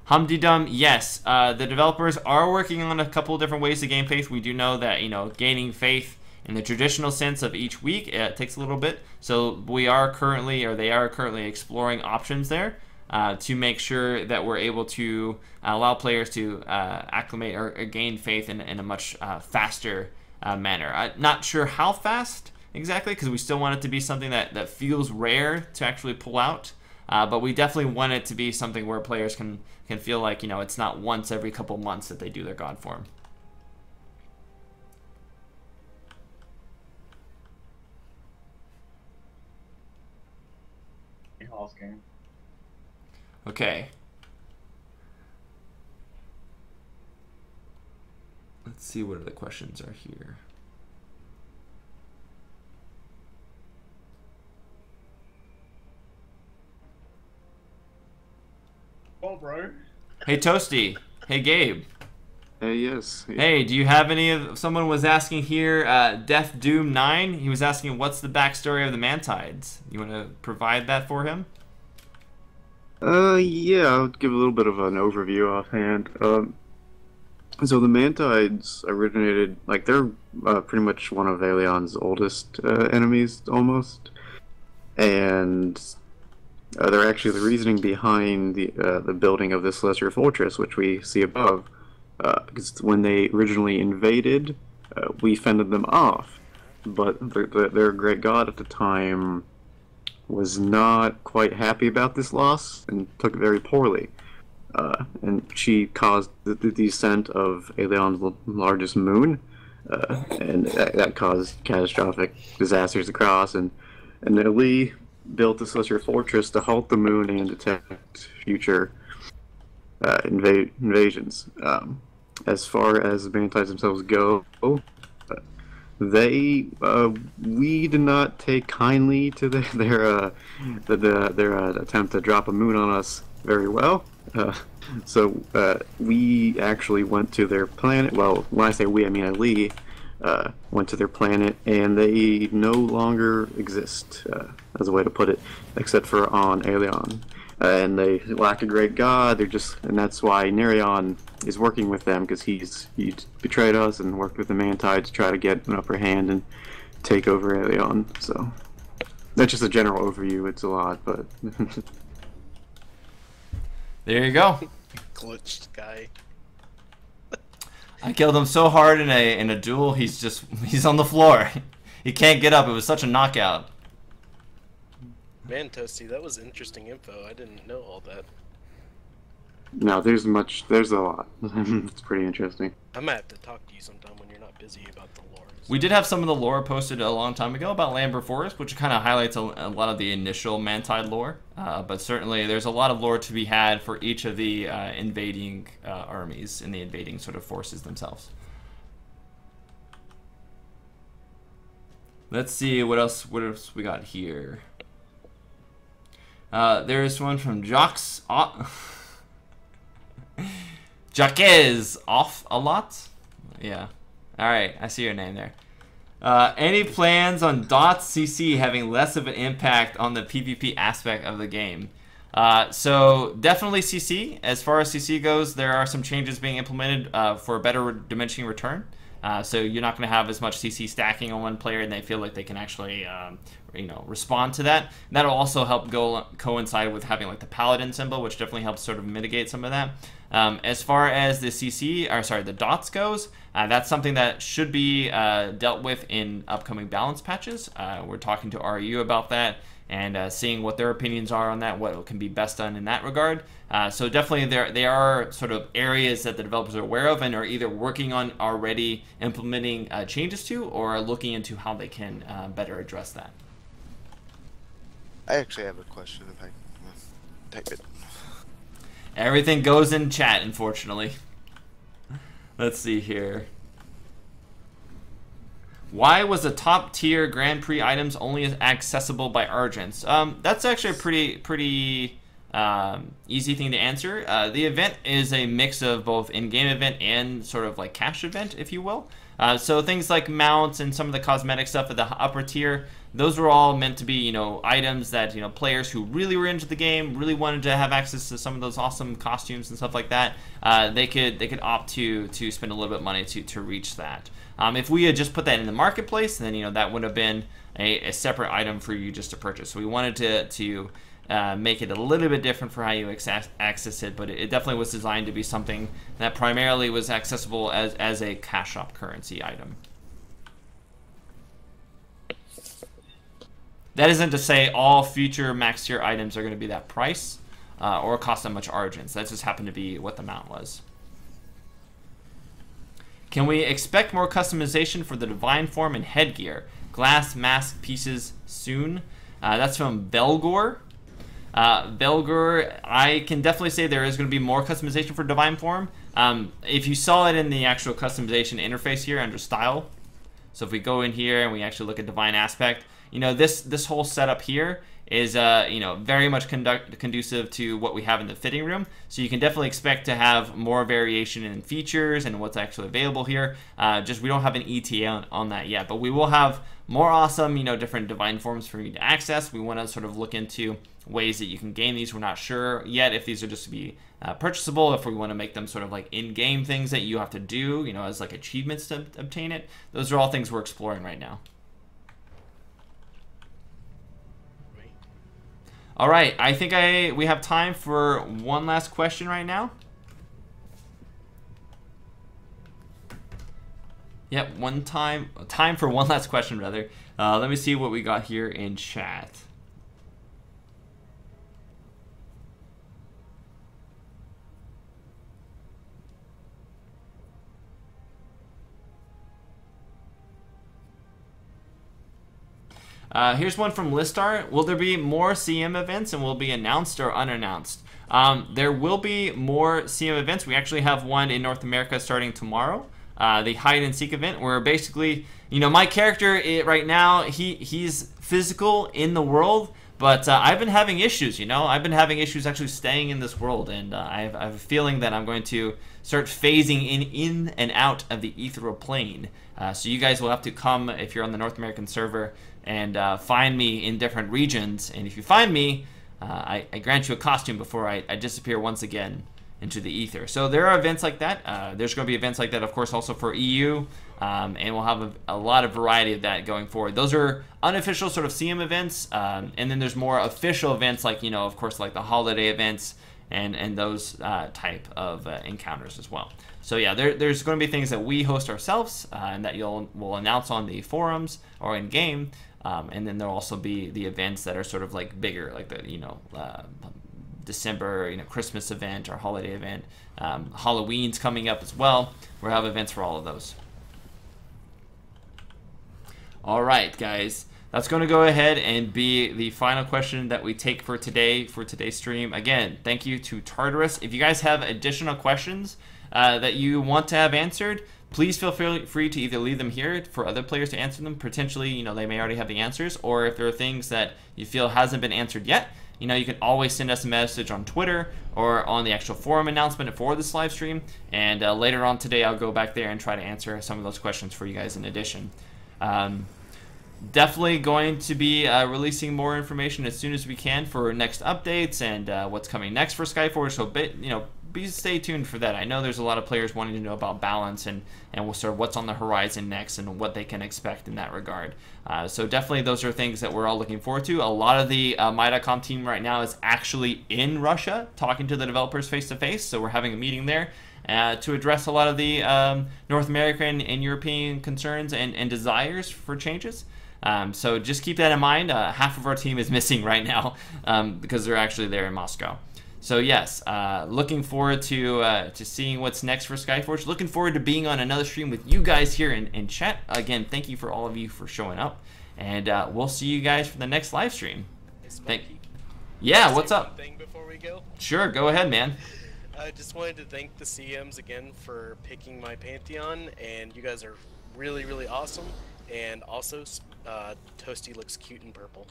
Humdydum, yes. The developers are working on a couple of different ways to gain faith. We do know that, gaining faith in the traditional sense of each week, it takes a little bit. So they are currently exploring options there to make sure that we're able to allow players to acclimate or gain faith in a much faster manner. I'm not sure how fast exactly, because we still want it to be something that feels rare to actually pull out. But we definitely want it to be something where players can feel like, it's not once every couple months that they do their god form. Okay. Let's see what other questions are here. Hey, Toasty. Hey, Gabe. Yes. Hey, do you have any of... Someone was asking here, Death Doom 9. He was asking, what's the backstory of the Mantides? You want to provide that for him? Yeah, I'll give a little bit of an overview offhand. So the Mantides originated, like, they're pretty much one of Aelion's oldest enemies, almost. And they're actually the reasoning behind the building of this lesser fortress, which we see above. Because when they originally invaded, we fended them off. But their great god at the time was not quite happy about this loss and took it very poorly. And she caused the descent of Aelion's largest moon, and that caused catastrophic disasters across. And Lee built this lesser fortress to halt the moon and detect future invasions. As far as the Mantides themselves go, we did not take kindly to their attempt to drop a moon on us very well. So we actually went to their planet. Well, when I say we, I mean Lee went to their planet, and they no longer exist, as a way to put it, except for on Aion. And they lack a great god. And that's why Nerion is working with them, because he betrayed us and worked with the Mantide to try to get an upper hand and take over Aion. So that's just a general overview. It's a lot, but there you go. Glitched guy. I killed him so hard in a duel. He's on the floor. He can't get up. It was such a knockout. Man, Toasty, that was interesting info. I didn't know all that. no, there's a lot. It's pretty interesting. I might have to talk to you sometime when you're not busy about the lore. We did have some of the lore posted a long time ago about Lambert Forest, which kind of highlights a lot of the initial Mantide lore. But certainly there's a lot of lore to be had for each of the invading armies and the invading sort of forces themselves. Let's see what else we got here. There's one from Jacques off a lot. Yeah. All right, I see your name there. Any plans on .cc having less of an impact on the PvP aspect of the game? So definitely CC. As far as CC goes, there are some changes being implemented for a better dimensioning return. So you're not going to have as much CC stacking on one player, and they feel like they can actually, respond to that. That'll also help coincide with having like the Paladin symbol, which definitely helps sort of mitigate some of that. As far as the dots goes, that's something that should be dealt with in upcoming balance patches. We're talking to RU about that and seeing what their opinions are on that, what can be best done in that regard. So definitely they are sort of areas that the developers are aware of and are either working on already implementing changes to, or are looking into how they can better address that. I actually have a question if I can type it. Everything goes in chat, unfortunately. Let's see here. Why was the top tier Grand Prix items only accessible by Argents? That's actually a pretty easy thing to answer. The event is a mix of both in-game event and sort of like cash event, if you will. So things like mounts and some of the cosmetic stuff at the upper tier, those were all meant to be, items that, players who really were into the game, really wanted to have access to some of those awesome costumes and stuff like that, they could opt to spend a little bit of money to reach that. If we had just put that in the marketplace, then, that would have been a separate item for you just to purchase. So we wanted to make it a little bit different for how you access it, but it definitely was designed to be something that primarily was accessible as a cash shop currency item. That isn't to say all future max tier items are going to be that price or cost that much Argents. That just happened to be what the amount was. Can we expect more customization for the Divine Form and headgear? Glass mask pieces soon? That's from Belgor. Belgor, I can definitely say there is going to be more customization for Divine Form. If you saw it in the actual customization interface here under Style, so if we go in here and we actually look at Divine Aspect, this whole setup here is you know, very much conducive to what we have in the fitting room. So you can definitely expect to have more variation in features and what's actually available here. Just we don't have an ETA on that yet, but we will have more awesome, you know, different divine forms for you to access. We want to sort of look into ways that you can gain these. We're not sure yet if these are just to be purchasable, if we want to make them sort of like in-game things that you have to do, you know, as like achievements to obtain it. Those are all things we're exploring right now. All right, I think we have time for one last question right now. Yep, time for one last question, rather. Let me see what we got here in chat. Here's one from WildStar. Will there be more CM events and will be announced or unannounced? There will be more CM events. We actually have one in North America starting tomorrow. The hide and seek event, where basically, you know, my character right now, he's physical in the world, but I've been having issues, you know. I've been having issues actually staying in this world, and I have a feeling that I'm going to start phasing in and out of the ethereal plane. So you guys will have to come, if you're on the North American server, and find me in different regions. And if you find me, I grant you a costume before I disappear once again into the ether. So there are events like that. There's going to be events like that, of course, also for EU, and we'll have a lot of variety of that going forward. Those are unofficial sort of CM events, and then there's more official events like, you know, of course, like the holiday events and those type of encounters as well. So yeah, there's going to be things that we host ourselves and that we'll announce on the forums or in game, and then there'll also be the events that are sort of like bigger, like the, you know, December, you know, Christmas event or holiday event. Halloween's coming up as well. We'll have events for all of those. All right, guys. That's going to go ahead and be the final question that we take for today, for today's stream. Again, thank you to Tartarus. If you guys have additional questions that you want to have answered, please feel free to either leave them here for other players to answer them. Potentially, you know, they may already have the answers, or if there are things that you feel hasn't been answered yet, you know, you can always send us a message on Twitter or on the actual forum announcement for this live stream. And later on today, I'll go back there and try to answer some of those questions for you guys in addition. Definitely going to be releasing more information as soon as we can for next updates and what's coming next for Skyforge. So, you know, stay tuned for that. I know there's a lot of players wanting to know about balance and sort of what's on the horizon next and what they can expect in that regard. So definitely those are things that we're all looking forward to. A lot of the My.com team right now is actually in Russia talking to the developers face to face. So we're having a meeting there to address a lot of the North American and European concerns and desires for changes. So just keep that in mind. Half of our team is missing right now because they're actually there in Moscow. So yes, looking forward to seeing what's next for Skyforge. Looking forward to being on another stream with you guys here in chat. Again, thank you for all of you for showing up, and we'll see you guys for the next live stream. Yeah, what's up? Thing before we go. Sure, go ahead, man. I just wanted to thank the CMs again for picking my Pantheon, and you guys are really, really awesome. And also, Toasty looks cute in purple.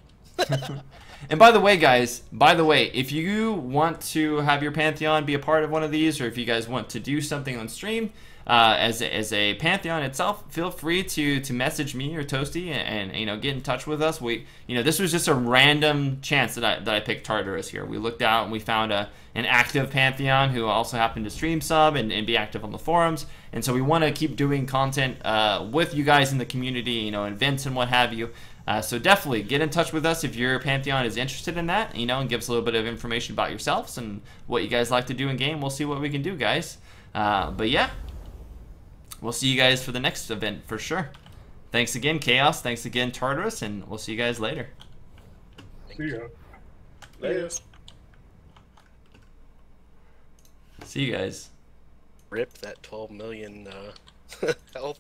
And by the way, guys, if you want to have your Pantheon be a part of one of these, or if you guys want to do something on stream as a Pantheon itself, feel free to message me or Toasty and you know, get in touch with us. This was just a random chance that I picked Tartarus here. We looked out and we found an active Pantheon who also happened to stream sub and be active on the forums, and so we want to keep doing content with you guys in the community, you know, events and what have you. So definitely get in touch with us if your Pantheon is interested in that, you know, and give us a little bit of information about yourselves and what you guys like to do in game. We'll see what we can do, guys. But yeah, we'll see you guys for the next event for sure. Thanks again, Chaos. Thanks again, Tartarus, and we'll see you guys later. See ya. Later. See you guys. Rip that 12 million health.